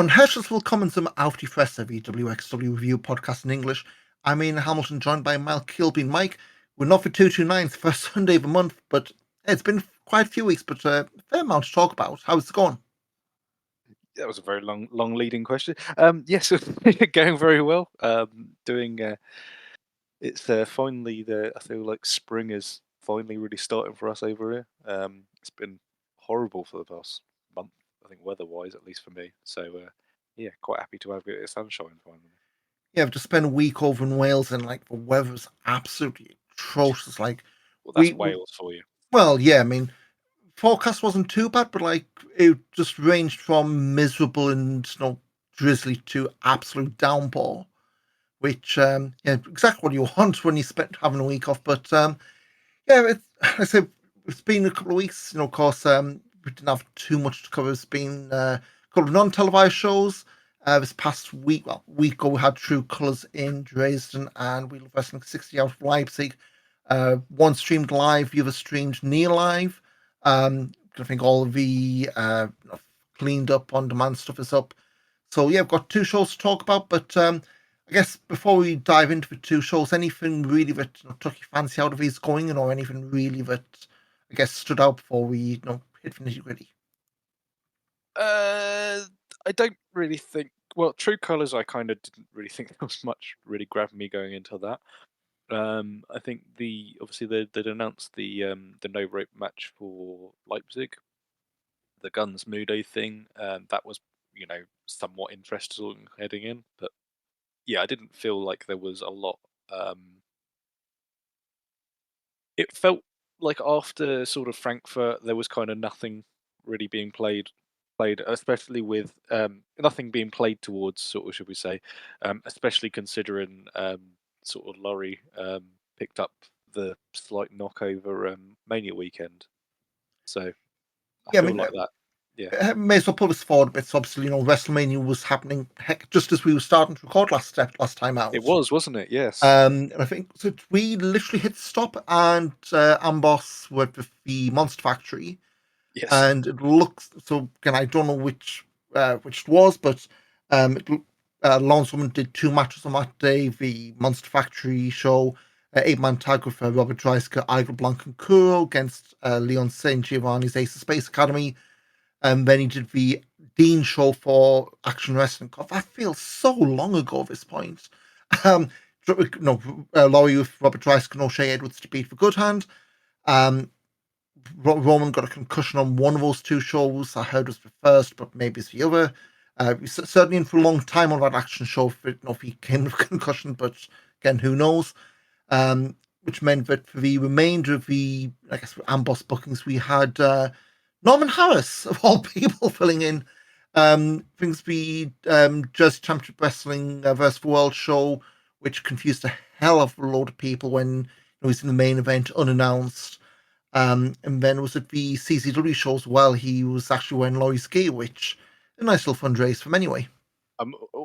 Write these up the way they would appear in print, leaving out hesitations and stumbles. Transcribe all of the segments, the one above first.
Hallo und herzlich willkommen zum Auf die Fresse VWXW Review Podcast in English. I'm Ian Hamilton, joined by Mal Kilby and Mike. We're not for 229, it's the first Sunday of the month, but it's been quite a few weeks, but a fair amount to talk about. How's it going? That was a very long leading question. Yes, going very well. Doing. It's finally I feel like spring is finally really starting for us over here. It's been horrible for the past month, I think, weather-wise, at least for me. So, yeah, quite happy to have a bit of sunshine finally. Yeah, I've just spent a week over in Wales and the weather's absolutely atrocious. Well, that's We, Wales for you. well, yeah, I mean, forecast wasn't too bad, but it just ranged from miserable and drizzly to absolute downpour. Which yeah, exactly what you want when you spend having a week off. But yeah, I say it's been a couple of weeks. Of course, we didn't have too much to cover. It's been a couple of non-televised shows. This past week ago, we had True Colors in Dresden, and we Love Wrestling 60 out of Leipzig. One streamed live, the other streamed near live. I think all of the cleaned up on demand stuff is up. So yeah, I've got two shows to talk about, but I guess before we dive into the two shows, anything really that took your fancy out of these going, or anything really that I guess stood out before we hit the nitty gritty? I don't really think. Well, True Colors, I kind of didn't really think there was much really grabbing me going into that. I think obviously they'd announced the no rope match for Leipzig, the Guns Mudo thing. That was somewhat interesting heading in, but yeah, I didn't feel like there was a lot. It felt like after sort of Frankfurt, there was kind of nothing really being played, especially with nothing being played towards, sort of, should we say, especially considering sort of Laurie picked up the slight knock over Mania weekend. So I Yeah, I feel mean, like that. Yeah, may as well pull this forward a bit. So obviously, WrestleMania was happening just as we were starting to record last time it out. was, wasn't it? Yes. And I think so. We literally hit stop, and AMBOSS were with the Monster Factory, Yes. and it looks so. Again, I don't know which it was, but it, Lawrence Woman did two matches on that day. The Monster Factory show, 8-man tag with Robert Dreisker, Igor Blanc, and Kuro against Leon St. Giovanni's Ace of Space Academy. And then he did the Dean show for Action Wrestling. God, that feels so long ago at this point. Um, no, Laurie with Robert Dreisker and O'Shea Edwards to beat for Good Hand. Um, Roman got a concussion on one of those two shows. I heard it was the first, but maybe it's the other. He's certainly in for a long time on that action show if he came with a concussion, but again, who knows? Which meant that for the remainder of the, I guess, Amboss bookings, we had Norman Harris, of all people, filling in. Things the Jersey Championship Wrestling versus the World show, which confused a hell of a load of people when he was in the main event unannounced. And then was it the CCW show as well? He was actually wearing Laurie's gear, which a nice little fundraise for him anyway.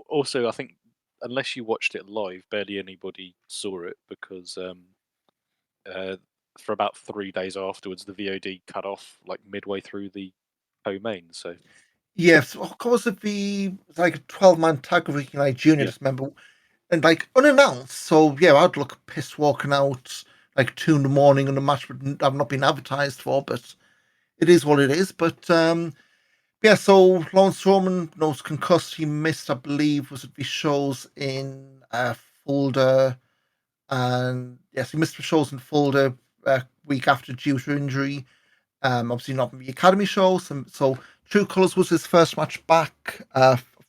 Also, I think unless you watched it live, barely anybody saw it because for about 3 days afterwards, the VOD cut off like midway through the co-main. So Yes, of course, it'd be like a 12-man tag with Ricky Knight Jr. yeah, Just remember, and unannounced. So yeah, I'd look pissed walking out like 2 in the morning, and the match would have not been advertised for, but it is what it is. But yeah, so Lawrence Roman was concussed. He missed, I believe, was it the shows in Fulda, and yes, he missed the shows in Fulda week after due to injury. Obviously not in the Academy show. So True Colors was his first match back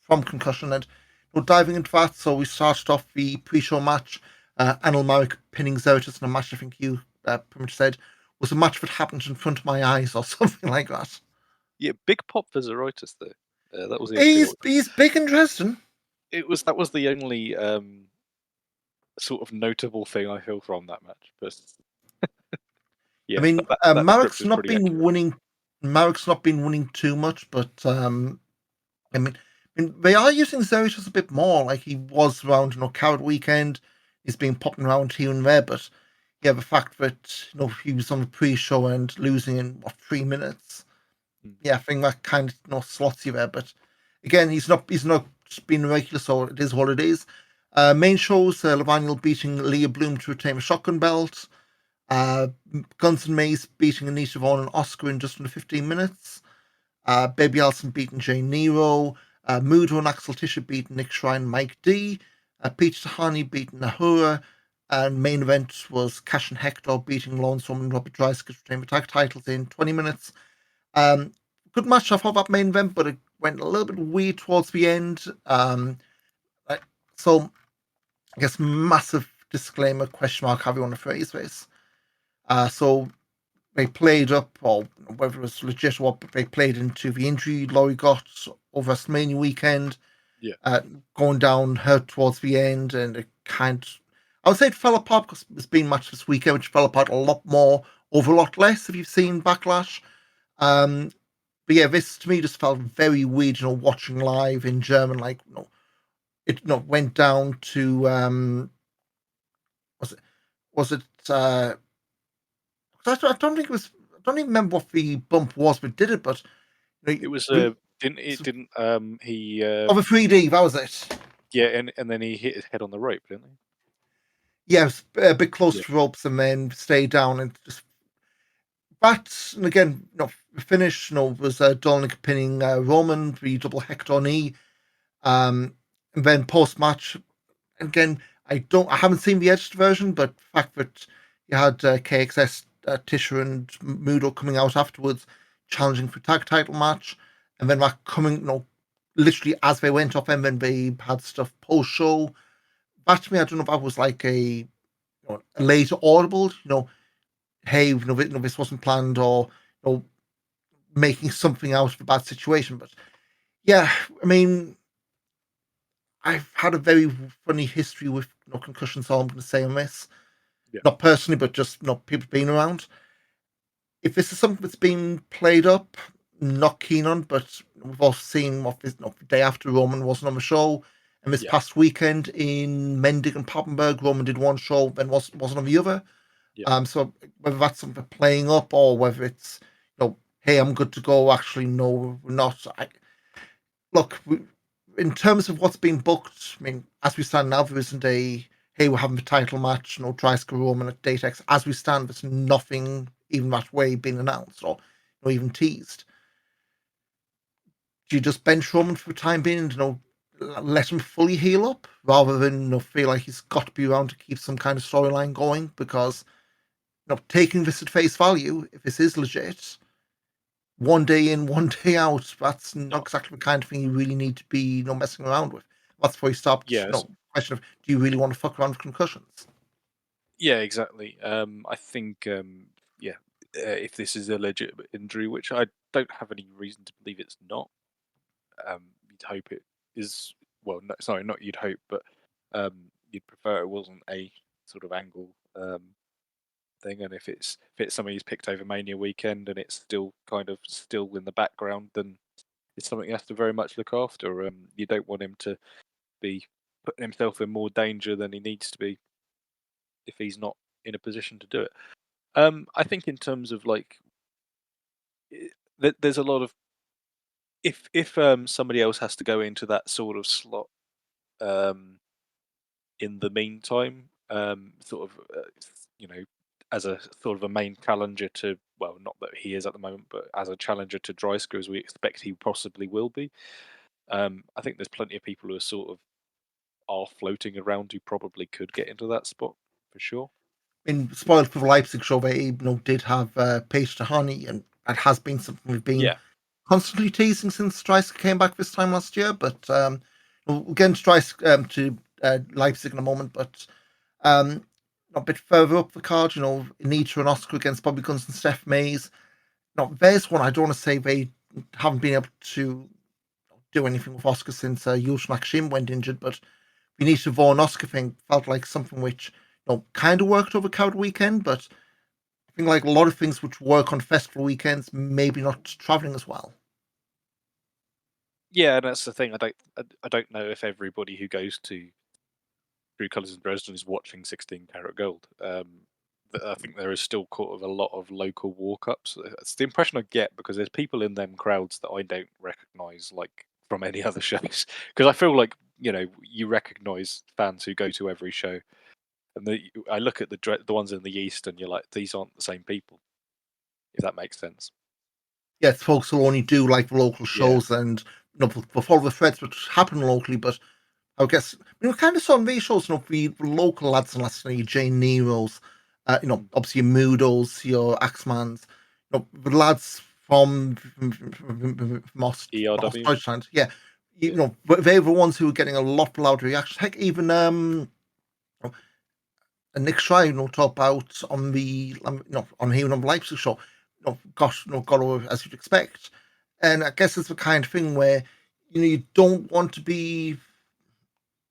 from concussion, and we're diving into that. So we started off the pre-show match. Anil Marek pinning Zeritis in a match I think you pretty much said was a match that happened in front of my eyes or something like that. yeah, big pop for Zeritis though. That was the He's big and Dresden. that was the only sort of notable thing I feel from that match. But I yeah, mean, that script is pretty accurate. Marek's not been winning too much, but I mean, they are using Zeritis a bit more. Like he was around, Carrot Weekend. He's been popping around here and there, but yeah, the fact that he was on the pre-show and losing in 3 minutes. Mm. Yeah, I think that kind of slots you there. But again, he's not been regular, so it is what it is. Main shows: Levaniel beating Leah Bloom to retain a shotgun belt. Uh, Guns and Maze beating Anita Vaughan and Oscar in just under 15 minutes. Baby Allison beating Jane Nero. Mudo and Axel Tischer beating Nick Shrine and Mike D. Peach Tahani beating Nahura. And main event was Cash and Hector beating Lone Storm and Robert Dreisker to retain the tag titles in 20 minutes. Um, Good match off of that main event, but it went a little bit weird towards the end. So I guess massive disclaimer, question mark, however you want to phrase this. So they played up, or whether it was legit or what, but they played into the injury Laurie got over WrestleMania weekend, Yeah. going down hurt towards the end, and it I would say it fell apart because it's been match this weekend, which fell apart a lot more over a lot less if you've seen Backlash. Um, but yeah, this to me just felt very weird, watching live in German, like, it went down to was it was it I don't think it was. I don't even remember what the bump was, but did it. But It was didn't it so, didn't he of a 3D, that was it. yeah, and then he hit his head on the rope, didn't he? Yeah, it was a bit close Yeah. to ropes and then stayed down and just. But and again, the finish, was Dolnick pinning Roman, the double Hector knee, and then post match again. I haven't seen the edited version, but the fact that you had KXS, Tischer and Mudo coming out afterwards, challenging for tag title match, and then that coming, literally as they went off, and then they had stuff post show. That to me, I don't know if that was like a late audible, hey, this wasn't planned, or making something out of a bad situation. But yeah, I mean, I've had a very funny history with concussions, so I'm going to say on this. Yeah. Not personally, but just not people being around. If this is something that's been played up, not keen on, but we've all seen what this the day after Roman wasn't on the show. And this Yeah. past weekend in Mendig and Papenburg, Roman did one show, then wasn't on the other. Yeah. So whether that's something playing up or whether it's, hey, I'm good to go. Actually, no, we're not. Look, in terms of what's been booked, I mean, as we stand now, there isn't hey, we're having a title match, Dreisker Roman at date X. As we stand, there's nothing even that way being announced or even teased. Do you just bench Roman for the time being and, let him fully heal up rather than, feel like he's got to be around to keep some kind of storyline going? Because, taking this at face value, if this is legit, one day in, one day out, that's not exactly the kind of thing you really need to be, messing around with. That's where you stopped. Yes. Question of, do you really want to fuck around with concussions? Yeah, exactly. I think yeah, if this is a legitimate injury, which I don't have any reason to believe it's not, you'd hope it is. Well, no, sorry, not you'd hope, but you'd prefer it wasn't a sort of angle thing. And if it's something he's picked over Mania weekend and it's still kind of still in the background, then it's something he has to very much look after. You don't want him to be putting himself in more danger than he needs to be if he's not in a position to do it. I think in terms of like, there's a lot of if somebody else has to go into that sort of slot um, in the meantime, sort of you know, as a sort of a main challenger to, well, not that he is at the moment, but as a challenger to Dreisker, as we expect he possibly will be. I think there's plenty of people who are sort of are floating around who probably could get into that spot for sure. In spoiled for the Leipzig show, they did have Paige Tahani, and that has been something we've been Yeah, constantly teasing since Dreisker came back this time last year. But we'll get into to Leipzig in a moment. But um, a bit further up the card, Anita and Oscar against Bobby Guns and Steph Mays. Now, there's one I don't want to say they haven't been able to do anything with Oscar since Yush Nakashima went injured, but the Anita Vaughan Oscar thing felt like something which kind of worked over Coward Weekend, but I think like a lot of things which work on festival weekends, maybe not traveling as well. yeah, and that's the thing. I don't know if everybody who goes to True Colours in Dresden is watching 16 Karat Gold. I think there is still sort of a lot of local walk ups. It's the impression I get because there's people in them crowds that I don't recognise, like from any other shows because I feel like you recognise fans who go to every show, and I look at the ones in the East, and you're like, these aren't the same people, if that makes sense. Yes, folks will only do like local Yeah, shows and before the threats which happen locally, but I guess kind of saw on these shows, the local lads and lads, your Jane Nero's, obviously your Moodos, your Axemans, the lads from ERW. Ostdeutschland, yeah, Yeah, they were the ones who were getting a lot louder reaction. Heck, even Nick Schreier, talk about on the on here on the Leipzig show, gosh, got over as you'd expect, and I guess it's the kind of thing where you don't want to be,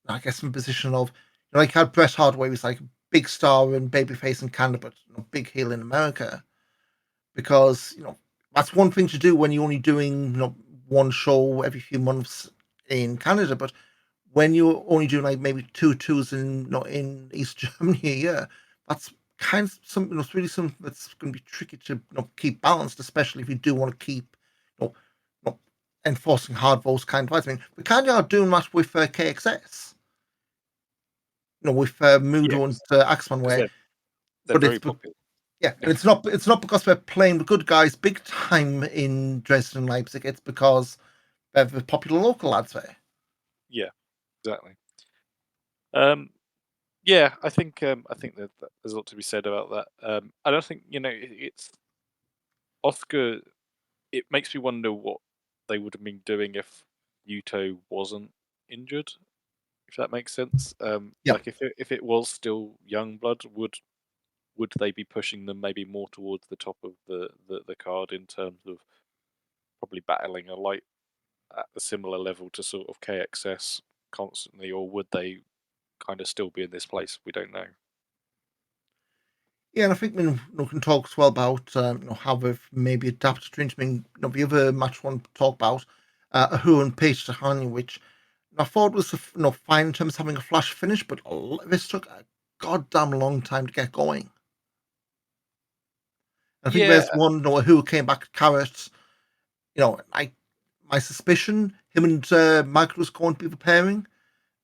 I guess, in a position of, like how Bret Hart, where he was like a big star and babyface in Canada, but big heel in America, because that's one thing to do when you're only doing one show every few months in Canada, but when you're only doing like maybe two tours in in East Germany a year, that's kind of something that's really something that's going to be tricky to keep balanced, especially if you do want to keep you know, you know, enforcing hard those kind of fights. I mean, we kind of are doing that with KXS, with yeah, Mudo and Axman, because where they're but very popular. yeah, and it's not because we're playing the good guys big time in Dresden and Leipzig. It's because they're the popular local lads there. Yeah, exactly. Um, yeah, I think that there's a lot to be said about that. I don't think it's Oscar. It makes me wonder what they would have been doing if Yuto wasn't injured. If that makes sense. Yeah. Like if it was still young blood, would they be pushing them maybe more towards the top of the card in terms of probably battling a light at a similar level to sort of KXS constantly, or would they kind of still be in this place? We don't know. Yeah, and I think we can talk as well about how they've maybe adapted to it. I mean, the other match one to talk about Ahu and Paige Tahani, which I thought was fine in terms of having a flash finish, but this took a goddamn long time to get going. I think Yeah, there's one, Ahu came back at Carrot. I my suspicion him and Maggot was going to be preparing,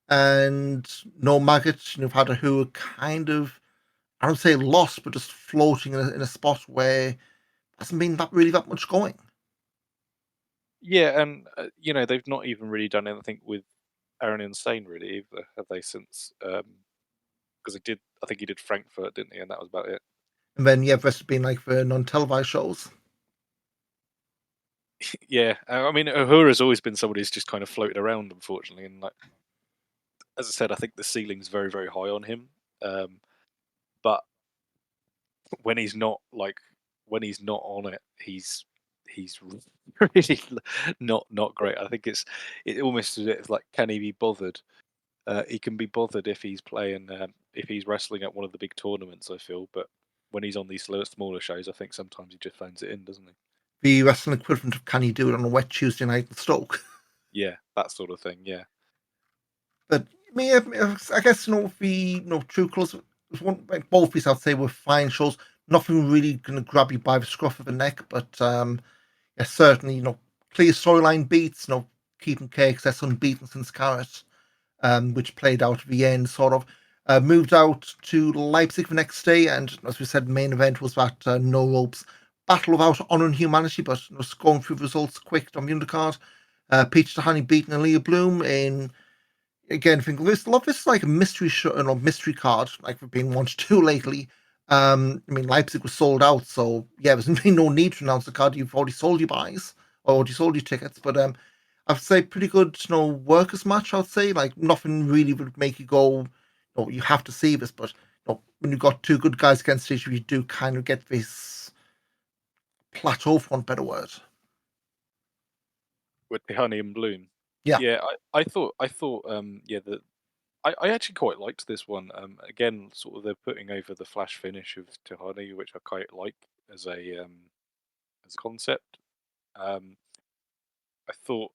and no Maggot, had Ahu kind of, I don't say lost, but just floating in a spot where hasn't been that much going. yeah, and they've not even really done anything with Aaron Insane really either, have they? Since because he did, I think he did Frankfurt, didn't he? And that was about it. And then yeah, the rest have been like the non-televised shows. Yeah, I mean, Uhura's always been somebody who's just kind of floated around, unfortunately, and like as I said, I think the ceiling's very, very high on him. But when he's not when he's not on it, he's really not great. I think it almost is like, can he be bothered? He can be bothered if he's playing if he's wrestling at one of the big tournaments. I feel, but when he's on these smaller shows, I think sometimes he just phones it in, doesn't he? The wrestling equivalent of can you do it on a wet Tuesday night in Stoke? Yeah, that sort of thing. Yeah, But me, I guess the True Colours, like both these I'd say were fine shows. Nothing really going to grab you by the scruff of the neck, but yeah, certainly clear storyline beats. Keeping KXS unbeaten since Carrot, which played out at the end, sort of. Moved out to Leipzig the next day, and as we said, the main event was that no ropes battle without honor and humanity, but just going through the results quick on the undercard. Peach Tahani beating Aaliyah Bloom in, again, I think this is like a mystery show, mystery card like we've been wanting to do lately. I mean, Leipzig was sold out, so yeah, there's been no need to announce the card. You've already sold your buys or already sold your tickets, but I'd say pretty good, workers match. I'd say like nothing really would make you go, you have to see this. But when you've got two good guys against each other, you do kind of get this plateau, for want of a better word. with the honey and bloom. Yeah, Yeah, I thought yeah, I actually quite liked this one. Again, sort of they're putting over the flash finish of Tahani, which I quite like as a concept. Um, I thought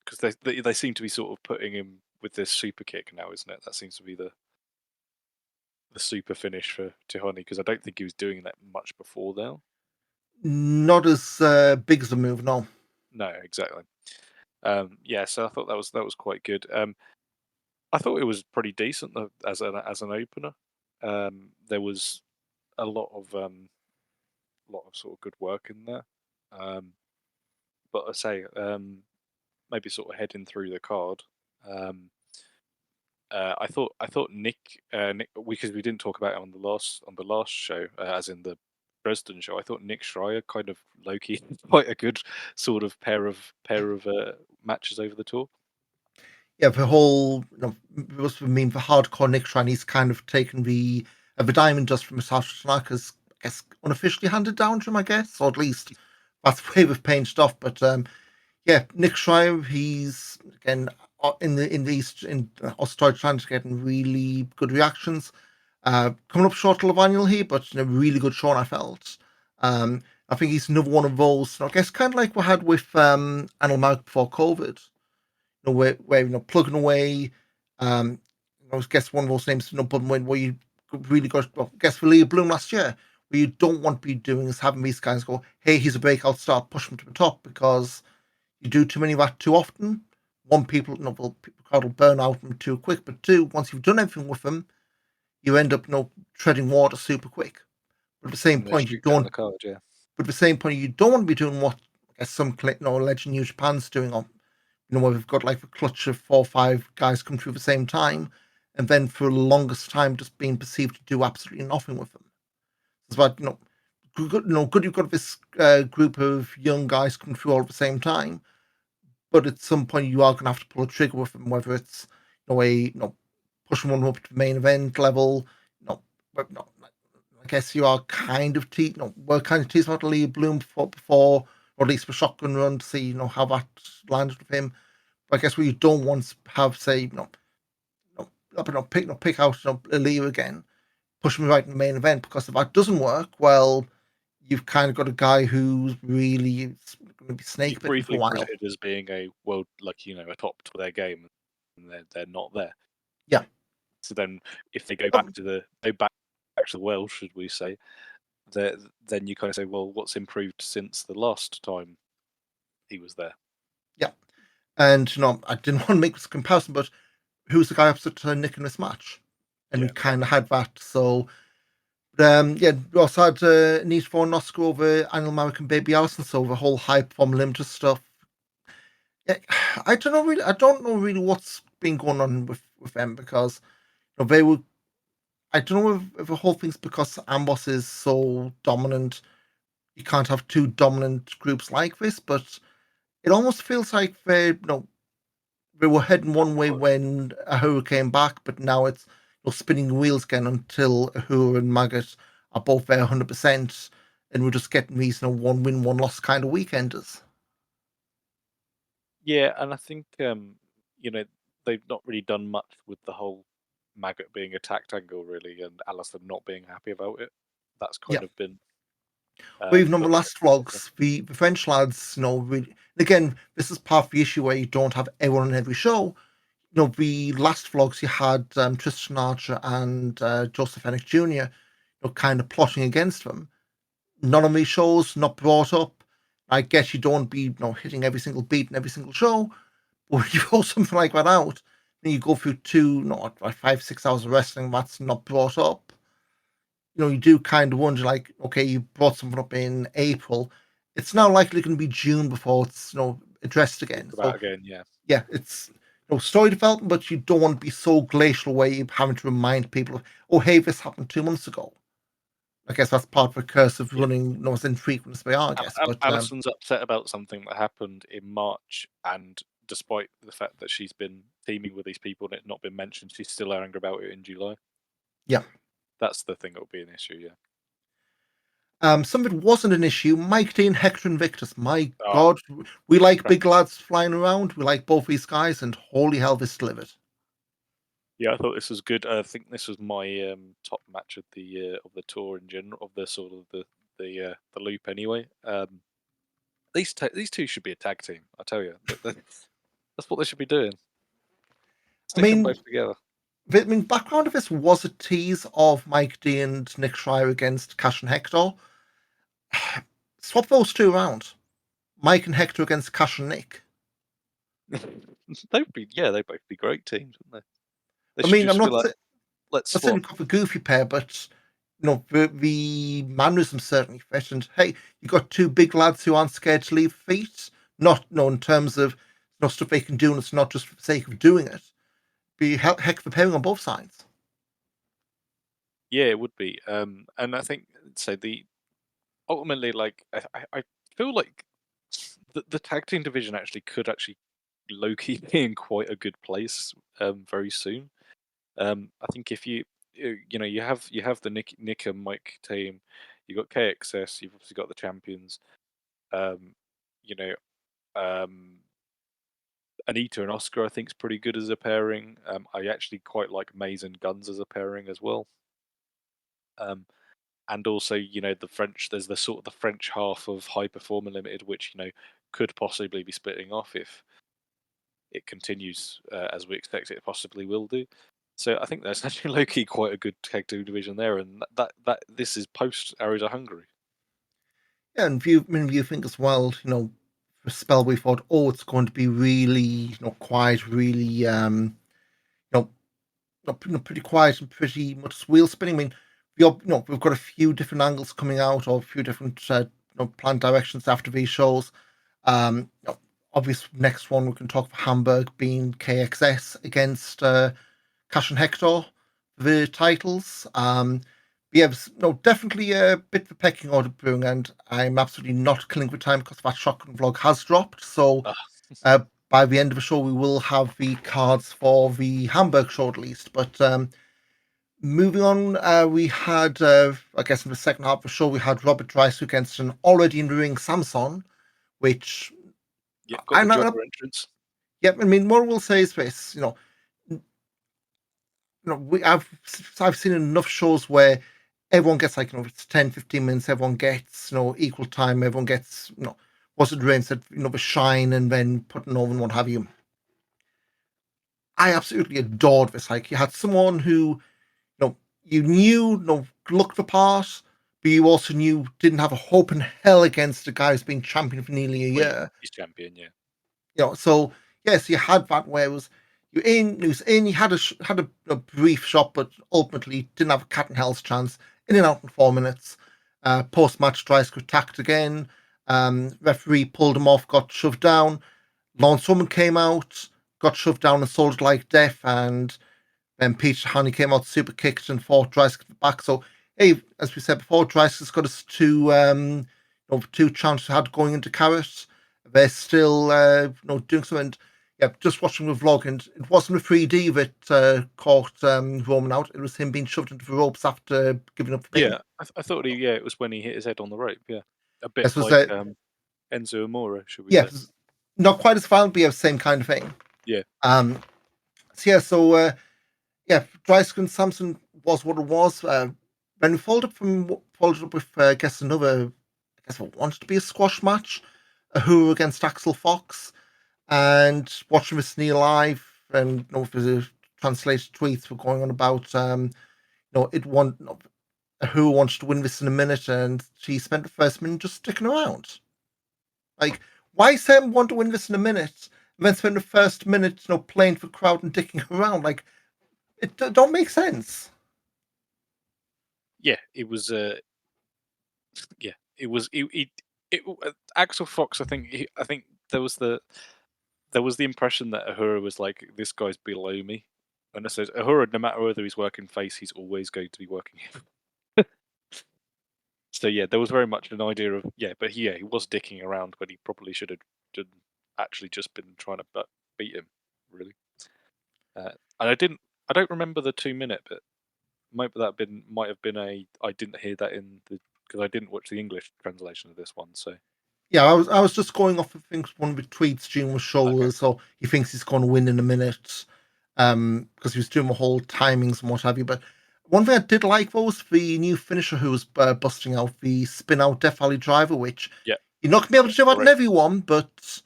because they seem to be sort of putting him with this super kick now, isn't it? That seems to be the super finish for Tahani because I don't think he was doing that much before now. not as big as a move, no. No, exactly. Yeah, so I thought that was quite good. I thought it was pretty decent as an opener. There was a lot of sort of good work in there. Um, but I say maybe sort of heading through the card. Um, I thought Nick, because we didn't talk about it on the last show, as in the Dresden show. I thought Nick Schreier kind of low key quite a good sort of pair of matches over the tour. Yeah, the whole, was for me, the hardcore Nick Shrine, he's kind of taken the diamond dust from Sasha Tanaka's, I guess, unofficially handed down to him, I guess, or at least that's the way we've painted stuff. But yeah, Nick Schreier, he's again in Australia trying to get really good reactions. Coming up short of Levaniel here, but a really good show, I felt. I think he's another one of those, I guess, kind of like we had with Anil Mark before COVID, where plugging away. I guess one of those names, but where you really got, well, guess for Leah Bloom last year, where you don't want to be doing is having these guys go, hey, he's a breakout star, push him to the top, because you do too many of that too often. One, people, crowd will burn out them too quick, but two, once you've done everything with them, you end up, treading water super quick. But at the same And they point, you shoot down the don't. card, yeah. But at the same point, you don't want to be doing what I guess some Legend New Japan's doing on, where we've got like a clutch of 4 or 5 guys come through at the same time, and then for the longest time just being perceived to do absolutely nothing with them. It's about good you've got this group of young guys coming through all at the same time, but at some point you are going to have to pull a trigger with them, whether it's pushing one up to the main event level. I guess you are kind of we're kind of teasing out Lee Bloom before, or at least a shotgun run to see how that landed with him. But I guess what you don't want to have, say, pick out Lee again, push him right in the main event, because if that doesn't work, well, you've kind of got a guy who's really going to be snake He's bitten for a briefly while. presented as being a world, like, a top to their game, and they're not there. Yeah. So then, if they go back to the well, should we say, then you kind of say, well, what's improved since the last time he was there? Yeah. And I didn't want to make this comparison, but who's the guy opposite to Nick in this match? And we kind of had that. So, yeah, we also had Need for an Oscar over Anil Marek and Baby Allison. So the whole hype from limited stuff. Yeah, I don't know really. I don't know really what's been going on with them, because they were. I don't know if the whole thing's because AMBOSS is so dominant. You can't have two dominant groups like this, but it almost feels like they were heading one way when Ahura came back, but now it's spinning wheels again until Ahura and Maggot are both there 100%, and we're just getting these one win, one loss kind of weekenders. Yeah, and I think they've not really done much with the whole Maggot being attacked angle, really, and Alistair not being happy about it. That's kind Yeah. of been. But even on the But last vlogs, the French lads, really, again, this is part of the issue where you don't have everyone on every show. The last vlogs you had Tristan Archer and Joseph Hennick Jr., kind of plotting against them. None of these shows not brought up. I guess you don't be hitting every single beat in every single show, but when you throw something like that out, then you go through 5-6 hours of wrestling that's not brought up. You do kind of wonder, like, okay, you brought something up in April, it's now likely going to be June before it's addressed again. So again, yeah. yeah, it's story development, but you don't want to be so glacial where you're having to remind people, oh, hey, this happened 2 months ago. I guess that's part of the curse of running as infrequent as they are, I guess. But Alison's upset about something that happened in March, and despite the fact that she's been teaming with these people and it not been mentioned, she's still angry about it in July. yeah, That's the thing that will be an issue, yeah. Something wasn't an issue. Mike D and Hektor Invictus. My God, we like big lads flying around. We like both these guys, and holy hell, this delivered. Yeah, I thought this was good. I think this was my top match of the tour in general, of the sort of the loop anyway. These two should be a tag team. I tell you, that's what they should be doing. Stick them both together. Background of this was a tease of Mike D and Nick Schreier against Cash and Hector. Swap those two around. Mike and Hektor against Cash and Nick. They'd both be great teams, wouldn't they? I They should mean, I'm just be not, like, sa- let's not saying swap. you've got a goofy pair, but the mannerisms certainly fit. And hey, you got two big lads who aren't scared to leave feet. Not in terms of stuff they can do, and it's not just for the sake of doing it. Be heck of a pairing on both sides. Yeah, it would be. And I think so. The ultimately, like, I feel like the tag team division could low key be in quite a good place very soon. I think if you have the Nick and Mike team, you got KXS, you've obviously got the champions. Um, you know, um, Anita and Oscar, I think, is pretty good as a pairing. I actually quite like Maze and Guns as a pairing as well. And also, the French. There's the sort of the French half of High Performer Limited, which could possibly be splitting off if it continues as we expect it possibly will do. So I think there's actually low key quite a good tag team division there, and that this is post Arrows of Hungary. Yeah, and you think as well, for a spell we thought, oh, it's going to be really, quiet, really, know, pretty quiet and pretty much wheel spinning. I mean, we've got a few different angles coming out, or a few different planned directions after these shows. Obvious next one we can talk for Hamburg being KXS against Cash and Hector for the titles. Yeah, no, definitely a bit of a pecking order brewing, and I'm absolutely not killing for time because that shotgun vlog has dropped. So Ah, uh, by the end of the show, we will have the cards for the Hamburg show at least. But moving on, we had, I guess, in the second half of the show, we had Robert Rice against an already in the ring Samson, which yeah, got I the know. jobber entrance. Yeah, I mean, what we'll say is this, I've seen enough shows where everyone gets like it's 10, 15 minutes, everyone gets equal time, everyone gets what's it Rain said, the shine and then putting over and what have you. I absolutely adored this. Like you had someone who you knew looked the part, but you also knew didn't have a hope in hell against a guy who's been champion for nearly a Well, year. he's champion, yeah. So yes, you had that where it was he was in, you had a brief shot, but ultimately didn't have a cat and hell's chance. In and out in 4 minutes. Post match, Dreisker attacked again. Referee pulled him off, got shoved down. Lance Woman came out, got shoved down and sold like death, and then Peter Honey came out, super kicked and fought Dreisker back. So hey, as we said before, Dreisker's got us two chances had going into Carrot. They're still doing something. And, yeah, just watching the vlog, and it wasn't a 3D that caught Roman out. It was him being shoved into the ropes after giving up the pin. Yeah, I thought it was when he hit his head on the rope. Yeah, a bit This was like Enzo Amore, should we yeah, say? not quite as violent, but yeah, same kind of thing. Yeah, Yeah, Dreisker and Samson was what it was. When we followed up with, I guess, another, I guess what wanted to be a squash match, a Who against Axel Fox, and watching this Neil live, and if the translated tweets were going on about, it won, a Who wants to win this in a minute, and she spent the first minute just sticking around. Like, why say I want to win this in a minute, and then spend the first minute, playing for the crowd and dicking around? Like, it don't make sense. yeah, it was. Yeah, it was. Axel Fox. I think there was the impression that Ahura was like, this guy's below me, and I said Ahura, no matter whether he's working face, he's always going to be working him. So yeah, there was very much an idea of but he was dicking around when he probably should have actually just been trying to beat him, really. And I don't remember the 2 minute bit. Might have been I didn't hear that in the because I didn't watch the English translation of this one. So Yeah, I was just going off of things one of the tweets June was okay, showing, so he thinks he's going to win in a minute, because he was doing the whole timings and what have you. But one thing I did like though was the new finisher who was busting out the spin out Death Valley driver, which yeah, you're not gonna be able to do that in great everyone, but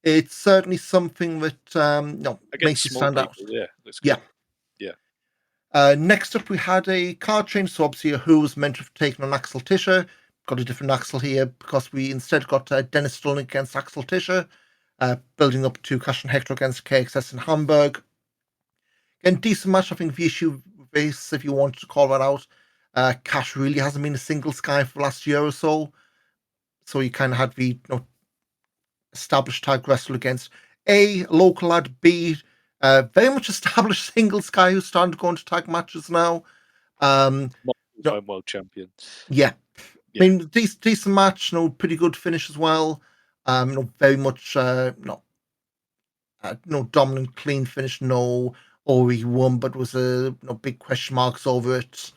it's certainly something that against makes you small stand out. people. Yeah, that's Yeah. good. Yeah, Next up, we had a card change. So obviously, who was meant to have taken on Axel Tischer got a different Axel here because we instead got Dennis Stolnik against Axel Tischer, building up to Cash and Hector against KXS in Hamburg. Again, decent match. I think the issue race, if you want to call that out, Cash really hasn't been a singles guy for the last year or so. So you kind of had the established tag wrestler against A, local lad, B, very much established singles guy who's starting to go into tag matches now. Multiple-time world champion. Yeah. Yeah. I mean, decent match, pretty good finish as well. Very much, no dominant, clean finish, no, he won, but was a big question marks over it.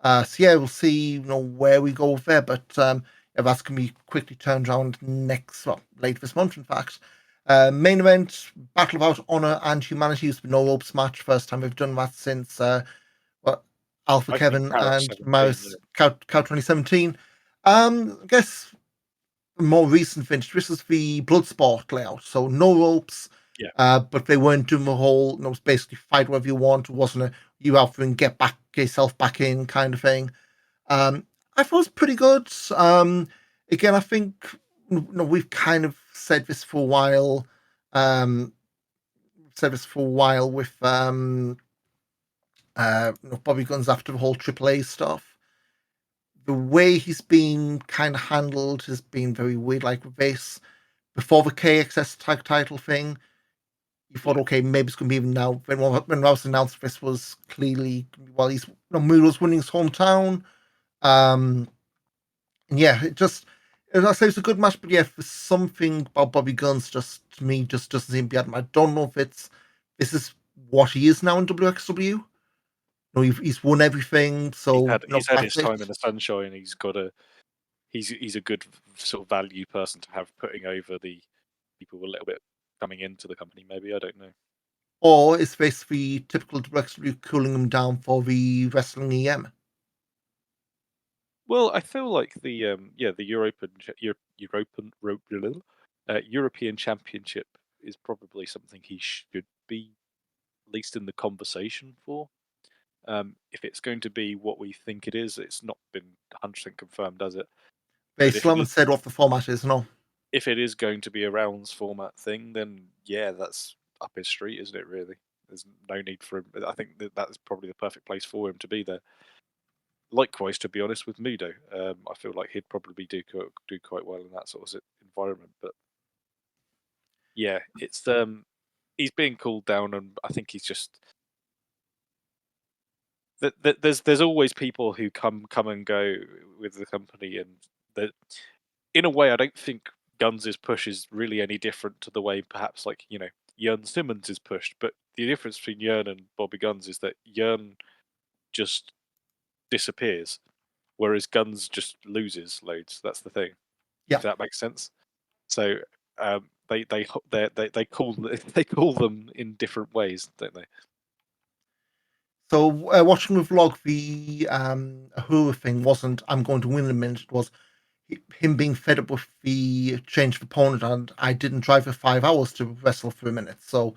So yeah, we'll see, where we go with there. But yeah, that's going to be quickly turned around later this month, in fact. Main event: Battle About Honor and Humanity. It's been no ropes match. First time we've done that since Alpha Kevin and Maris Cow 2017. I guess more recent vintage. This is the Bloodsport layout, so no ropes. Yeah. But they weren't doing the whole, it was basically fight whatever you want. It wasn't a you out and get yourself back in kind of thing. I thought it was pretty good. Again, I think we've kind of said this for a while. With Bobby Guns after the whole AAA stuff. The way he's been kind of handled has been very weird. Like with this, before the KXS tag title thing, you thought, okay, maybe it's going to be even now. When Rouse announced this was clearly, he's Muro's winning his hometown. And yeah, it just, as I say, it's a good match, but yeah, for something about Bobby Guns, just to me, just doesn't seem to be at him. I don't know if this is what he is now in WXW. He's won everything, so he's had his time in the sunshine. He's a good sort of value person to have putting over the people a little bit coming into the company. Maybe, I don't know. Or is this the typical WXW cooling him down for the Wrestling EM? Well, I feel like the European Championship is probably something he should be at least in the conversation for. If it's going to be what we think it is, it's not been 100% confirmed, has it? They still haven't said what the format is, no. If it is going to be a rounds format thing, then yeah, that's up his street, isn't it, really? There's no need for him. I think that's probably the perfect place for him to be there. Likewise, to be honest, with Mudo, I feel like he'd probably do quite well in that sort of environment. But yeah, it's he's being cooled down, and I think he's just there's always people who come and go with the company, and that in a way, I don't think Guns' push is really any different to the way perhaps like Jörn Simmons is pushed. But the difference between Jörn and Bobby Guns is that Jörn just disappears, whereas Guns just loses loads. That's the thing. Yeah. If that makes sense. So they call they call them in different ways, don't they? So watching the vlog, the Ahura thing wasn't I'm going to win in a minute. It was him being fed up with the change of opponent, and I didn't drive for 5 hours to wrestle for a minute. So it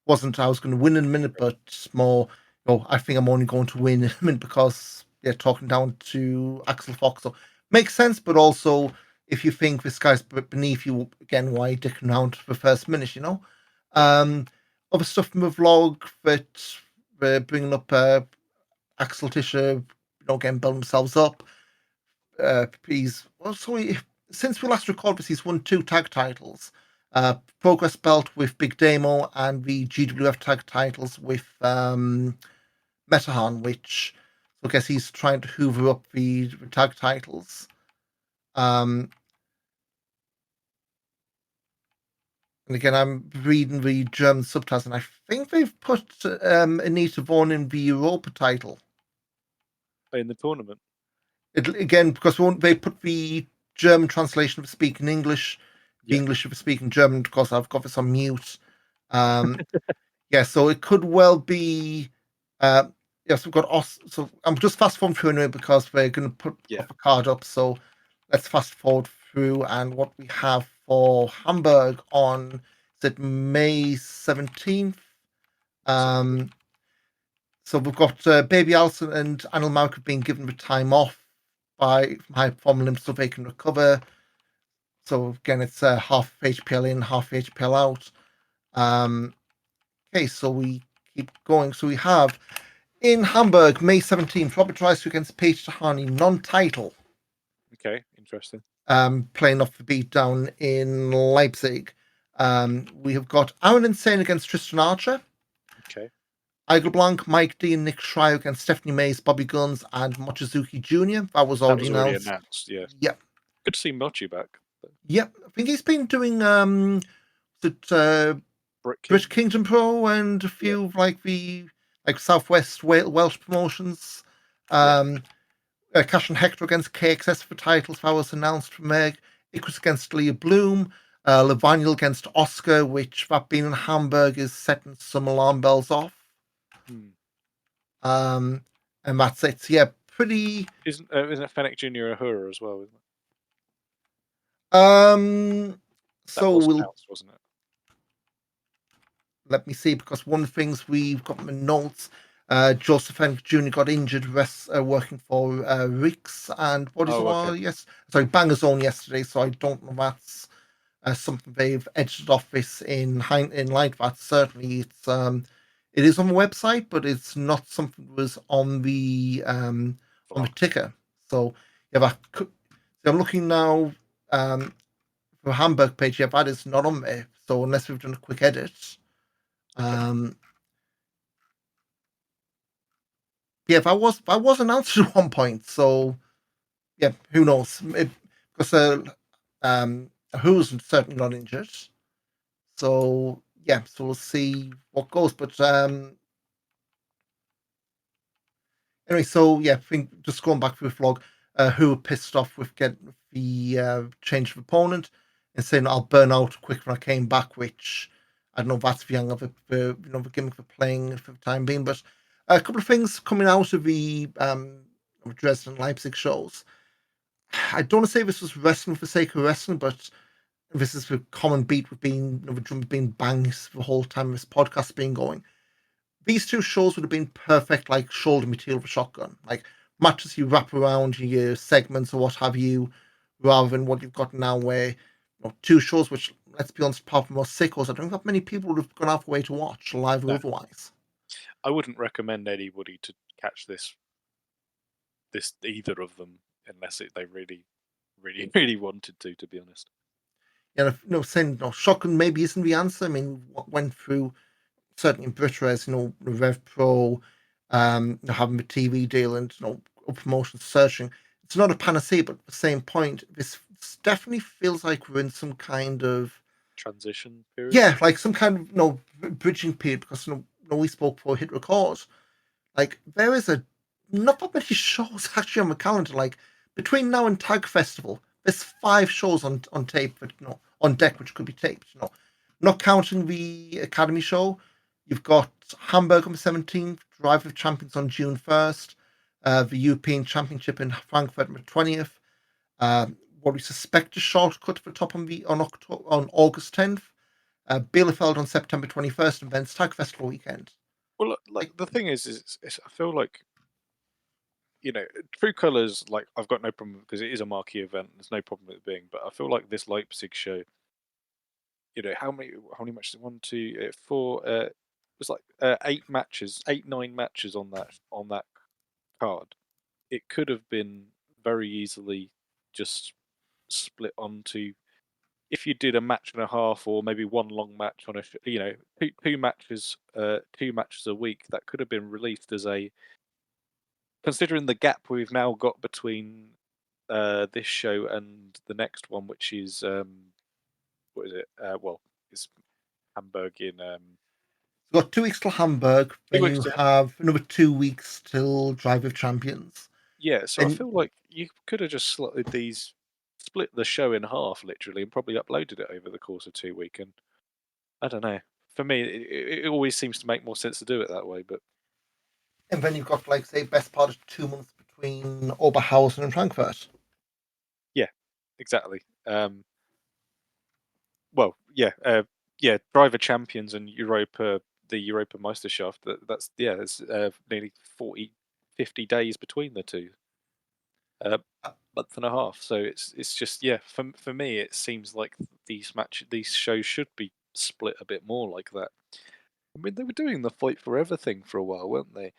wasn't I was going to win in a minute, but more, I think I'm only going to win in a minute because they're talking down to Axel Fox. So makes sense, but also if you think this guy's beneath you, again, why dicking around for the first minute, Other stuff from the vlog that we're bringing up Axel Tischer, again, building themselves up. Since we last recorded this, he's won 2 tag titles. Progress belt with Big Damo and the GWF tag titles with Metahan, which I guess he's trying to hoover up the tag titles. And again, I'm reading the German subtitles, and I think they've put Anita Vaughan in the Europa title. In the tournament? Again, because they put the German translation of speaking English, the English of speaking German, because I've got this on mute. Yeah, so it could well be. Yes, we've got us. So I'm just fast forwarding through anyway because we're going to put a card up. So let's fast forward through, and what we have for Hamburg on May 17th. So we've got Baby Allison and Anil Mark being given the time off by high performing limb so they can recover. So again, it's half HPL in, half HPL out. Okay, so we keep going. So we have in Hamburg, May 17th, Robert Rice against Paige Tahani, non-title. Okay, interesting. Playing off the beat down in Leipzig. We have got Aaron Insane against Tristan Archer. Okay. Igor Blanc, Mike D and Nick Schreier against Stephanie Mays, Bobby Guns, and Mochizuki Jr. That was already announced. Yeah. Yep. Good to see Mochi back. Yep. I think he's been doing British Kingdom Pro and a few like the Southwest Welsh promotions. Cash and Hektor against KXS for titles. That was announced from Meg. Icarus against Leah Bloom. Levaniel against Oscar, which that being in Hamburg is setting some alarm bells off. And that's it. Yeah, pretty. Isn't Fennec Jr. a Hura as well? Isn't it? So was announced, wasn't it? Let me see, because one of the things we've got in the notes, Joseph Fennec Jr. got injured working for Rix and Bangers Own yesterday. So I don't know if that's something they've edited off this in light. That certainly it is on the website, but it's not something that was on the ticker. So yeah, so I'm looking now for Hamburg page. Yeah, that is not on there. So unless we've done a quick edit. Yeah, that was announced at one point. So yeah, who knows? Because who's certainly not injured. So yeah, so we'll see what goes. But anyway, so yeah, I think just going back to the vlog, who were pissed off with getting the change of opponent and saying I'll burn out quick when I came back, which I don't know if that's the young of the gimmick for playing for the time being. But a couple of things coming out of the Dresden Leipzig shows. I don't want to say this was wrestling for the sake of wrestling, but this is the common beat with the drum being banged the whole time this podcast has been going. These two shows would have been perfect, like shoulder material for Shotgun, like matches you wrap around your segments or what have you, rather than what you've got now, where two shows which, let's be honest, apart from most sickos, I don't think that many people would have gone halfway to watch, live or otherwise. I wouldn't recommend anybody to catch this either of them unless they really, really, really wanted to be honest. Yeah, saying Shotgun maybe isn't the answer. I mean, what went through certainly in British, Rev Pro, having a TV deal and promotion searching. It's not a panacea, but at the same point, this definitely feels like we're in some kind of transition period. Yeah, like some kind of bridging period, because we spoke for hit record. Like there is not that many shows actually on the calendar. Like between now and Tag Festival, there's 5 shows on tape, but on deck, which could be taped. Not counting the Academy show. You've got Hamburg on the 17th, Drive of Champions on June 1st, the European Championship in Frankfurt on the 20th. What we suspect is shortcut for top on August 10th. Bielefeld on September 21st, and then Tag Festival weekend. Well, the thing is I feel like True Colors, like I've got no problem because it is a marquee event. There's no problem with it being, but I feel like this Leipzig show. How many matches? 1, 2, 4. It was like 8 matches, 8, 9 matches on that card. It could have been very easily just split onto. If you did a match and a half, or maybe one long match on two matches a week, that could have been released as a. Considering the gap we've now got between this show and the next one, which is what is it? It's Hamburg in. You've got 2 weeks till Hamburg, then you have another 2 weeks till Drive of Champions. Yeah, so I feel like you could have just slotted these, split the show in half, literally, and probably uploaded it over the course of 2 weeks. And I don't know. For me, it always seems to make more sense to do it that way. But and then you've got, like, say, best part of 2 months between Oberhausen and Frankfurt. Yeah, exactly. Driver Champions and the Europa Meisterschaft. It's nearly 40, 50 days between the two. month and a half. So it's just for me it seems like these shows should be split a bit more like that. I mean, they were doing the Fight Forever thing for a while, weren't they?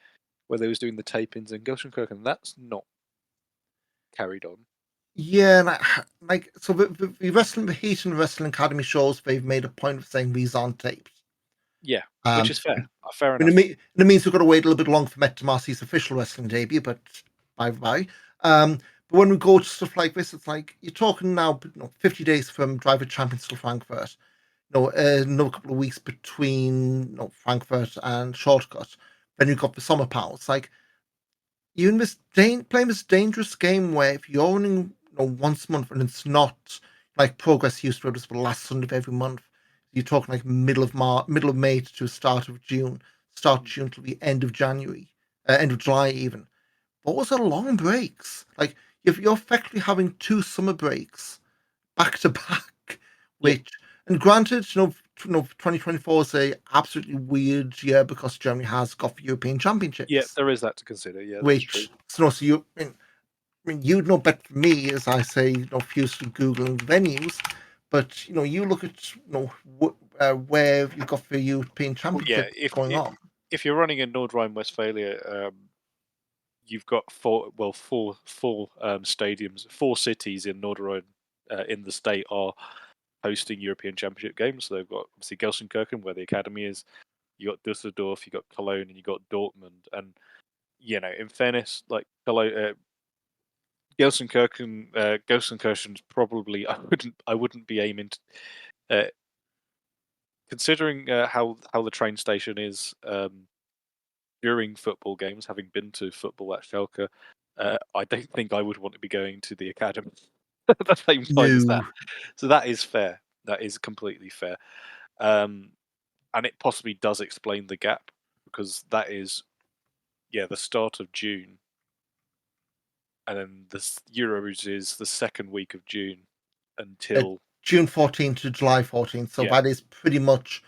Where they was doing the tape-ins in Gelsenkirchen, that's not carried on. Yeah, and so the wrestling, the Heat and Wrestling Academy shows, they've made a point of saying these aren't taped. Yeah, which Um, is fair. Fair I mean, enough. it means we've got to wait a little bit longer for Met Tomasi's official wrestling debut, but bye. But when we go to stuff like this, it's like you're talking now, 50 days from Driver Champions to Frankfurt. Another couple of weeks between Frankfurt and Shortcut. Then you've got the summer pals. Like you're in this playing this dangerous game where if you're running once a month and it's not like Progress used to, it was the last Sunday of every month. You're talking like middle of May to start of June, start Mm. June to the end of January, end of July even. Those are long breaks. Like if you're effectively having two summer breaks back to back, Yeah, which and granted, 2024 is a absolutely weird year because Germany has got the European yeah, Championships, there is that to consider. Yeah, that's true. which so you I mean, you'd know better than me, as I say, fused Googling venues, but you look at where you've got the European Well, yeah, Championships going on. if you're running in Nord Rhine-Westphalia, you've got four stadiums, four cities in Nord Rhine in the state are hosting European Championship games. So they've got obviously Gelsenkirchen, where the academy is. You got Düsseldorf, you got Cologne, and you got Dortmund. And in fairness, like Cologne, Gelsenkirchen's probably I wouldn't be aiming to, considering how the train station is during football games. Having been to football at Schalke, I don't think I would want to be going to the academy at the same time as that. No, So that is fair. That is completely fair. Um, and it possibly does explain the gap because that is the start of June, and then the Euros is the second week of June uh, until June 14th to July 14th, so yeah that is pretty much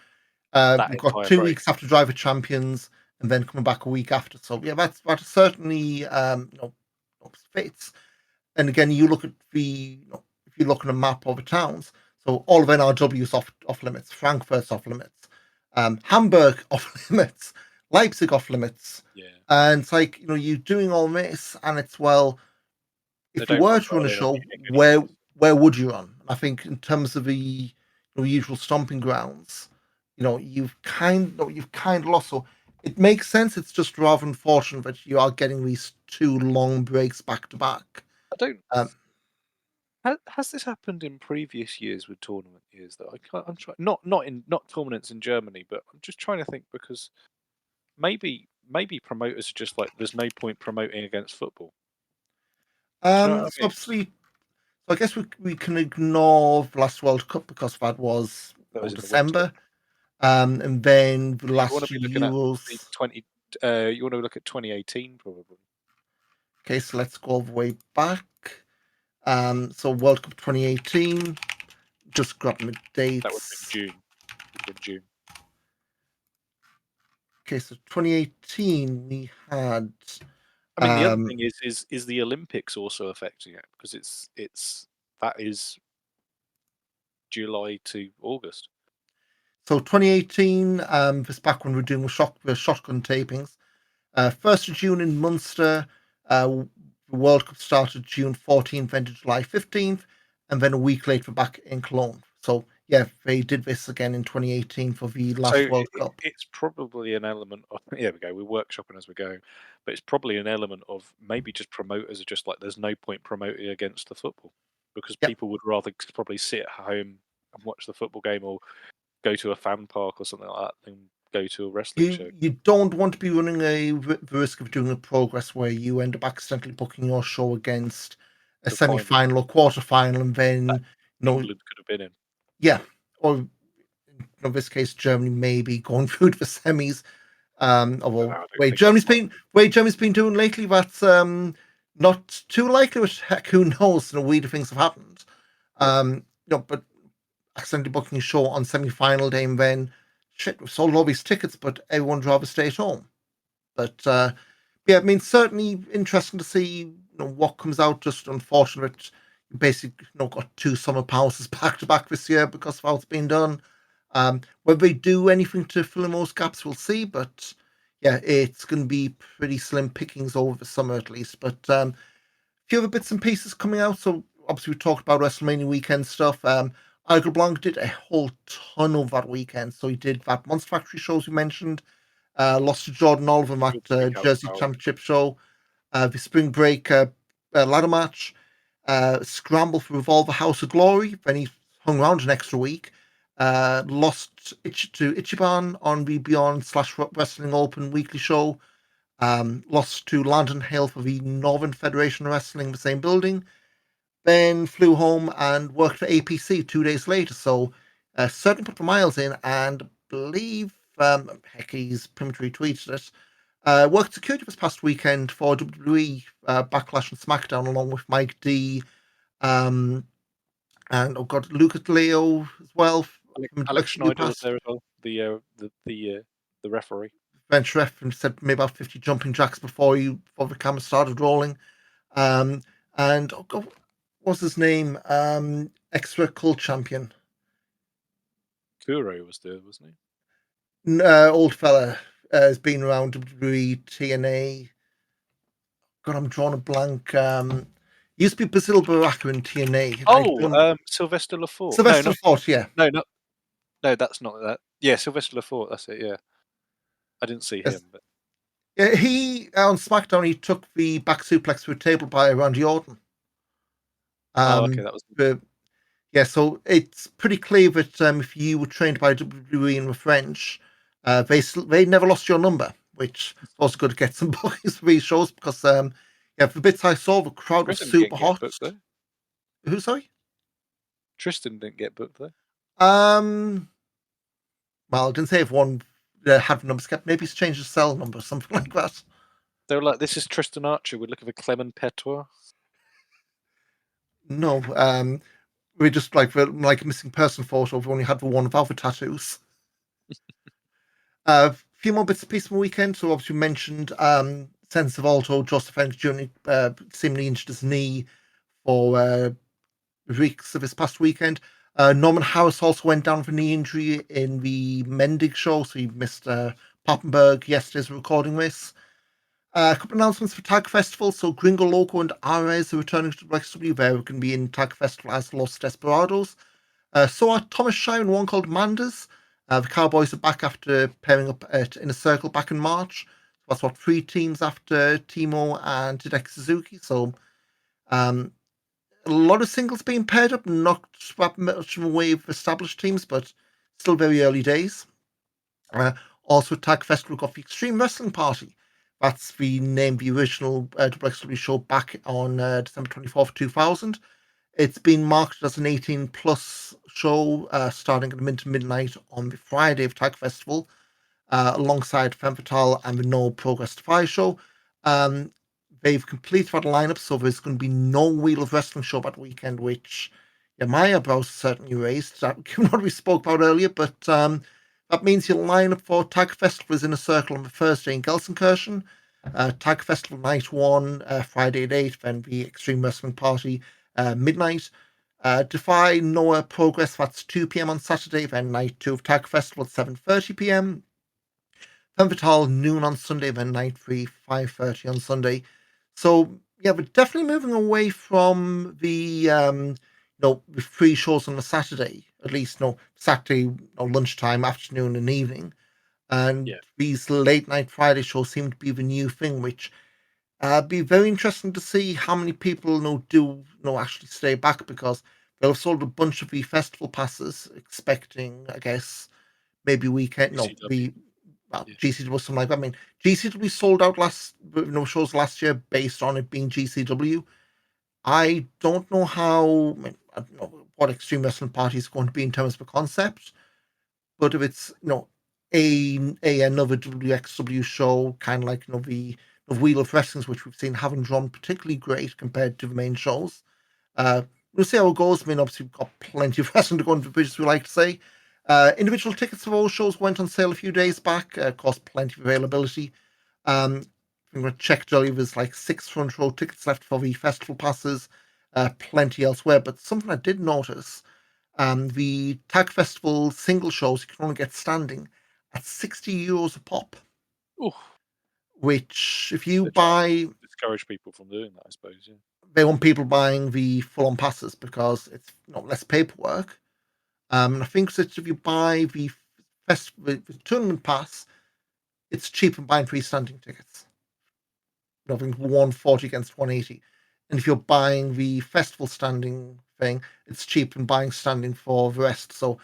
that we've got entire 2 weeks break. after Driver Champions, and then coming back a week after. So yeah, that's certainly fits. And again, you look at if you look at a map of the towns, so all of NRW is off limits, Frankfurt's off limits, Hamburg off limits, Leipzig off limits, Yeah, and it's like you're doing all this, and it's they if you don't were run to run a Berlin or show, Munich anymore. where would you run? I think in terms of the usual stomping grounds, you've kind of lost. So it makes sense. It's just rather unfortunate that you are getting these two long breaks back to back. I don't. Um, Has this happened in previous years with tournament years? Though I can't. I'm trying not tournaments in Germany, but I'm just trying to think because maybe promoters are just like there's no point promoting against football. Do you know what so I mean? obviously, so I guess we can ignore the last World Cup because that was That was in the winter. December, and then the So you want last to be looking at the Euros. 20. You want to look at 2018 probably. Okay, so let's go all the way back. So World Cup 2018. Just grab my That would have been dates. June. Would have been June. Okay, so 2018 we had I mean, the other um thing is the Olympics also affecting it because it's that is July to August. so 2018 this back when we are doing the shotgun tapings. 1st of June in Munster. The World Cup started June 14th, ended July 15th, and then a week later back in Cologne. So yeah, they did this again in 2018 for the So last World Cup. it's probably an element of here we go. We're workshopping as we're going, but it's probably an element of maybe just promoters are just like there's no point promoting against the football because Yeah, people would rather probably sit at home and watch the football game or go to a fan park or something like that than go to a wrestling show. you don't want to be running the risk of doing a progress where you end up accidentally booking your show against a The final semi-final or quarter-final, and that then England could have been in. yeah, or in this case, Germany may be going through to the semis. No, Although I don't think that's likely. way Germany's been doing lately, that's not too likely. Which heck, who knows? Weirder things have happened. Yep. But accidentally booking a show on semi-final day, and then shit, we've sold all these tickets, but everyone'd rather stay at home. But yeah, I mean, certainly interesting to see what comes out. Just unfortunate. You basically got two summer pauses back to back this year because of how it's been done. Whether they do anything to fill in those gaps, we'll see. But yeah, it's going to be pretty slim pickings over the summer at least. But a few other bits and pieces coming out. So obviously we talked about WrestleMania weekend stuff. Igor Blanc did a whole ton over that weekend. So he did that Monster Factory shows we mentioned. Lost to Jordan Oliver at the Jersey Championship show. The Spring Break ladder match. Scramble for Revolver House of Glory. Then he hung around an extra week. Lost to Ichiban on the Beyond/Wrestling Open weekly show. Lost to Landon Hale for the Northern Federation of Wrestling in the same building. Then flew home and worked for APC 2 days later. So certainly put the miles in, and I believe heck, he's prematurely tweeted it. Worked security this past weekend for WWE Backlash and SmackDown along with Mike D and Lucas Leo as well. Alex Schneider was there as well. The referee. Bench ref, and said maybe about 50 jumping jacks before the camera started rolling. And what was his name? Extra Cult Champion. Kuro was there, wasn't he? Old fella has been around WWE, TNA. God, I'm drawing a blank. Used to be Basil Baraka in TNA. Sylvester Lafort. Sylvester Lafort, yeah. No, that's not that. Yeah, Sylvester Lafort, that's it, yeah. I didn't see him. But yeah, he, on SmackDown, he took the back suplex through a table by Randy Orton. Okay, that was... Yeah, so it's pretty clear that if you were trained by WWE and were French, they never lost your number, which was good to get some bookings for these shows because, the bits I saw, the crowd was super hot. Who, sorry? Tristan didn't get booked, though. Well, I didn't say if one had the numbers kept. Maybe he's changed his cell number or something like that. They were like, this is Tristan Archer. We're looking for Clement Petois. No, we're just like a missing person photo. We've only had the one without the tattoos. A few more bits and pieces from the weekend. So obviously we mentioned Sense of Alto, Joseph Ennis Jr. Seemingly injured his knee for weeks of his past weekend. Norman Harris also went down with a knee injury in the Mendig show, so he missed Papenburg yesterday's recording this. A couple of announcements for Tag Festival. So Gringo Loco and Ares are returning to WXW. They're going to be in Tag Festival as Los Desperados. So are Thomas Shire and one called Manders. The Cowboys are back after pairing up at Inner Circle back in March. So that's 3 teams after Timo and Hideki Suzuki. So a lot of singles being paired up, not much of a way of established teams, but still very early days. Also at Tag Festival, we've got the Extreme Wrestling Party. That's the name of the original WXW show back on December 24th, 2000. It's been marketed as an 18-plus show starting at midnight on the Friday of Tag Festival, alongside Femme Fatale and the No Progress Defy show. They've completed that lineup, so there's going to be no Wheel of Wrestling show that weekend, which my eyebrows certainly raised, given what we spoke about earlier, but that means your lineup for Tag Festival is in a circle on the Thursday in Gelsenkirchen. Tag Festival Night 1, Friday at 8, then the Extreme Wrestling Party, midnight. Defy Noah Progress, that's 2 p.m. on Saturday, then Night 2 of Tag Festival at 7:30 p.m. Femme Fatale, noon on Sunday, then Night 3, 5:30 on Sunday. So, yeah, we're definitely moving away from the, the 3 shows on a Saturday, at least, Saturday, lunchtime, afternoon, and evening. And these late night Friday shows seem to be the new thing, which be very interesting to see how many people do actually stay back, because they'll have sold a bunch of the festival passes, expecting, I guess, maybe weekend. GCW or something like that. I mean, GCW sold out shows last year based on it being GCW. I don't know how. I don't know what Extreme Wrestling Party is going to be in terms of a concept, but if it's another WXW show, kind of like the Wheel of Wrestling, which we've seen haven't drawn particularly great compared to the main shows. We'll see how it goes. I mean, obviously we've got plenty of wrestling to go into the bridges, we like to say. Individual tickets for all shows went on sale a few days back. Cost plenty of availability. I'm going to check earlier. There's like 6 front row tickets left for the festival passes, plenty elsewhere. But something I did notice, the Tag Festival single shows, you can only get standing at €60 a pop, Ooh, which if you they're trying buy, to discourage people from doing that, I suppose. Yeah. they want people buying the full-on passes because it's less paperwork. And I think that if you buy the tournament pass, it's cheaper than buying freestanding tickets. I think 140 against 180. And if you're buying the festival standing thing, it's cheaper than buying standing for the rest. So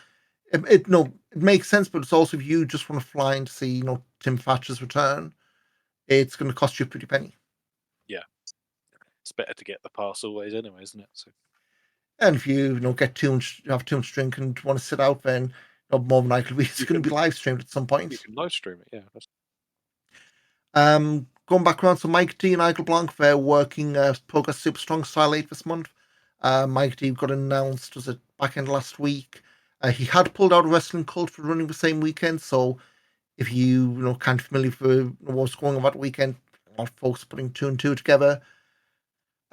it makes sense, but it's also if you just want to fly and see Tim Thatcher's return, it's going to cost you a pretty penny. Yeah. It's better to get the pass always anyway, isn't it? So. And if you get too much, have too much drink and want to sit out, then more than likely it's going to be live streamed at some point. You can live stream it, yeah. Going back around, so Mike D and Nigel Blanc, they're working Progress Super Strong Style 8 this month. Mike D got announced, was it back end last week? He had pulled out of Wrestling Cult for running the same weekend, so if you kind of familiar with what's going on that weekend, a lot of folks putting 2 and 2 together.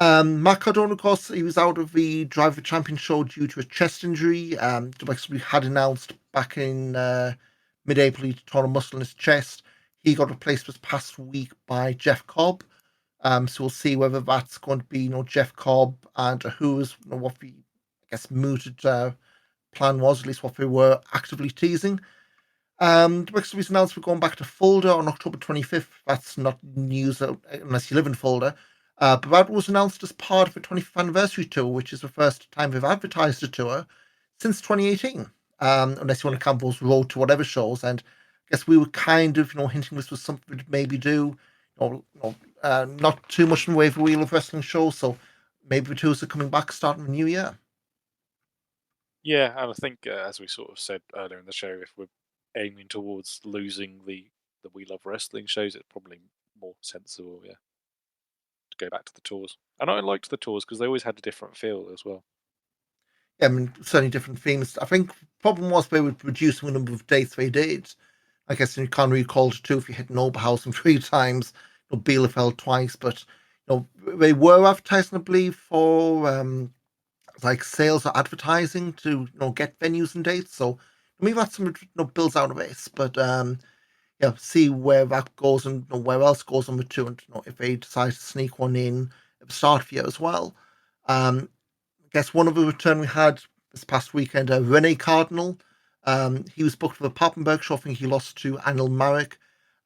Matt Cardone, of course, he was out of the Driver Champion show due to a chest injury. WWE had announced back in mid-April he torn a muscle in his chest. He got replaced this past week by Jeff Cobb. So we'll see whether that's going to be Jeff Cobb and who's what the mooted plan was, at least what they were actively teasing. WWE announced we're going back to Fulda on October 25th. That's not news unless you live in Fulda. But that was announced as part of the 25th anniversary tour, which is the first time they've advertised a tour since 2018. Unless you want to count those road to whatever shows. And I guess we were kind of, hinting this was something we'd maybe do. Not too much in the way of a wheel of wrestling shows. So maybe the tours are coming back starting the new year. Yeah, and I think as we sort of said earlier in the show, if we're aiming towards losing the We Love Wrestling shows, it's probably more sensible, yeah, to go back to the tours. And I liked the tours because they always had a different feel as well. Yeah, I mean, certainly different themes. I think the problem was they would reduce the number of dates they did. I guess you can't really call it 2 if you hit Oberhausen 3 times, Bielefeld twice, but they were advertising, I believe, for like sales or advertising to get venues and dates. So maybe that's some builds out of this, but see where that goes and where else goes on the tour, and if they decide to sneak one in at the start of the year as well. I guess one of the return we had this past weekend, Rene Cardinal. He was booked for the Papenburg show. I think he lost to Anil Marek.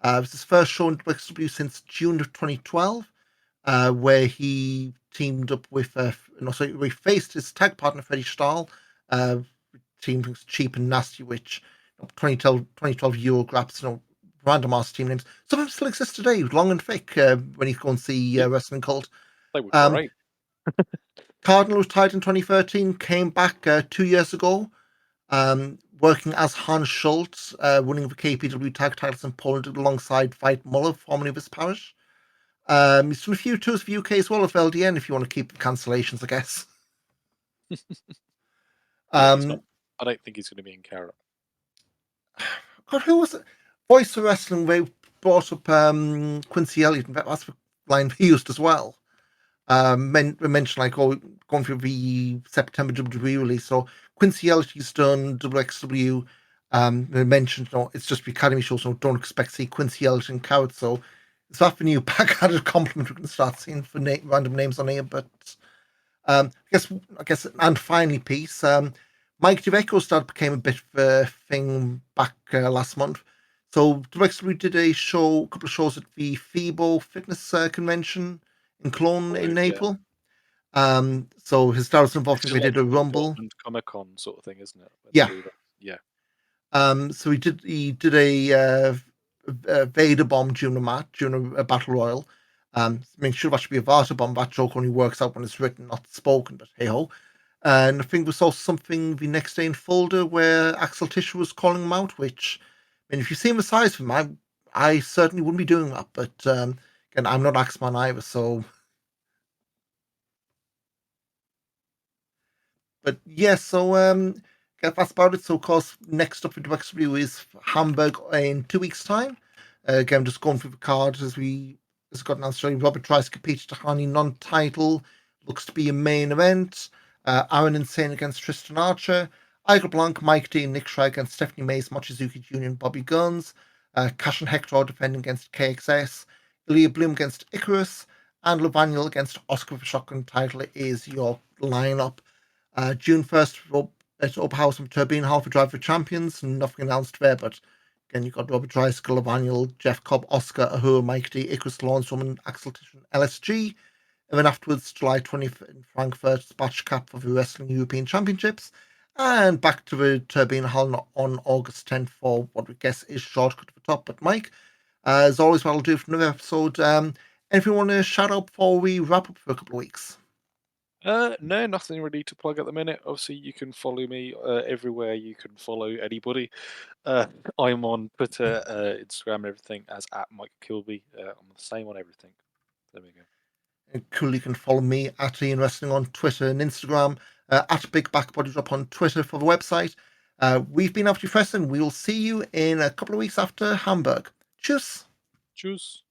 It was his first show in WXW since June of 2012, where he teamed up with, he faced his tag partner Freddie Stahl. Team was Cheap and Nasty, which 2012 Eurograps, random ass team names. Some of them still exist today. Long and Thick, when you go and see Wrestling Cult. They were great. Cardinal retired in 2013, came back 2 years ago, working as Hans Schultz, winning the KPW tag titles in Poland alongside Veit Muller, formerly of his parish. He's done a few tours for UK as well of LDN, if you want to keep cancellations, I guess. I don't think he's going to be in Carrot. God, who was it? Voice of Wrestling, they brought up Quincy Elliott, and that's the line they used as well. Mentioned like going through the September WWE release. So Quincy Elliott, he's done WXW. They mentioned it's just the Academy show, so don't expect to see Quincy Elliott in Carrot. So it's that the new backhanded compliment we can start seeing for random names on here. But I guess, and finally, piece. Mike D start became a bit of a thing back last month. So WXW did a couple of shows at the FIBO Fitness Convention in Cologne in April. So his stars involved. They did a Rumble, Comic-Con sort of thing, isn't it? Yeah. So he did a Vader bomb during a battle royal. I mean, sure that should be a Vata bomb. That joke only works out when it's written, not spoken. But hey ho. And I think we saw something the next day in Fulda where Axel Tischer was calling him out. Which, I mean, if you see him the size of him, I certainly wouldn't be doing that. But again, I'm not Axeman either, so. But yeah, so that's about it. So of course, next up for WXW is Hamburg in 2 weeks' time. Again, just going through the card as as got announced today, Robert tries to compete to Tahani non-title. Looks to be a main event. Aaron Insane against Tristan Archer. Igor Blanc, Mike D, and Nick Schreier against Stephanie Mays, Mochizuki Jr., and Bobby Guns. Cash and Hektor defending against KXS. Ilya Bloom against Icarus. And Levaniel against Oscar for shotgun title is your lineup. June 1st at Oberhausen Turbine Hall for Driver Champions. Nothing announced there, but again, you've got Robert Dreisker, Levaniel, Jeff Cobb, Oscar, Ahura, Mike D, Icarus, Lawrence Roman, Axel Tischer, and LSG. And then afterwards, July 20th in Frankfurt, Spatch Cup for the Wrestling European Championships. And back to the Turbine Hall on August 10th for what we guess is Shortcut to the Top. But Mike, as always, what I'll do for another episode, anything you want to shout out before we wrap up for a couple of weeks? No, nothing really to plug at the minute. Obviously, you can follow me everywhere you can follow anybody. I'm on Twitter, Instagram, and everything as at Mike Kilby. I'm the same on everything. There we go. And cool, you can follow me at Ian Wrestling on Twitter and Instagram, at Big Back Body Drop on Twitter for the website. We've been after Fresse, and we will see you in a couple of weeks after Hamburg. Cheers. Cheers.